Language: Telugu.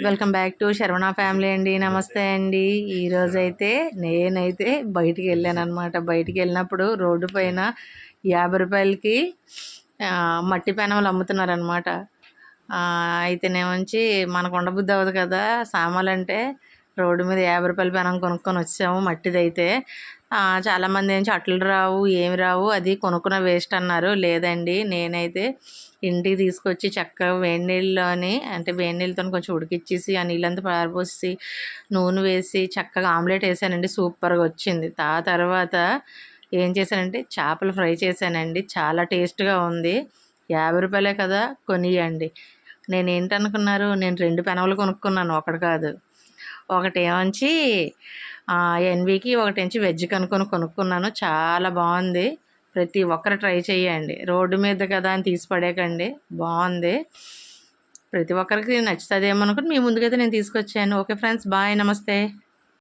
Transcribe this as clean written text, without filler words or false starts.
Welcome back to Saravana family అండి. నమస్తే అండి. ఈరోజైతే నేనైతే బయటికి వెళ్ళాను అనమాట. బయటికి వెళ్ళినప్పుడు రోడ్డు పైన 50 రూపాయలకి మట్టి పెనములు అమ్ముతున్నారనమాట. అయితేనేమంచి మనకు ఉండబుద్ధి అవ్వదు కదా సామాన్లు అంటే. రోడ్డు మీద 50 రూపాయల పెనం కొనుక్కొని వచ్చాము మట్టిదైతే. చాలామంది ఏంచి అట్లు రావు ఏమి రావు అది కొనుక్కున్న వేస్ట్ అన్నారు. లేదండి, నేనైతే ఇంటికి తీసుకొచ్చి చక్కగా వేడి నీళ్ళలోని అంటే వేడి నీళ్ళతో కొంచెం ఉడికిచ్చేసి ఆ నీళ్ళంతా పారబోసి నూనె వేసి చక్కగా ఆమ్లెట్ వేసానండి. సూపర్గా వచ్చింది. తర్వాత ఏం చేశానంటే చేపలు ఫ్రై చేశానండి. చాలా టేస్ట్గా ఉంది. 50 రూపాయలే కదా కొనియండి. నేను ఏంటనుకున్నారు, నేను 2 పెనములు కొనుక్కున్నాను, ఒకటి కాదు. ఒకటేమంచి ఎన్వికి, ఒకటేంచి వెజ్కి అనుకొని కొనుక్కున్నాను. చాలా బాగుంది. ప్రతి ఒక్కరు ట్రై చేయండి. రోడ్డు మీద కదా అని తీసి పడేయకండి, బాగుంది. ప్రతి ఒక్కరికి నచ్చుతుందేమో అనుకుని మీ ముందుకైతే నేను తీసుకొచ్చాను. ఓకే ఫ్రెండ్స్, బాయ్, నమస్తే.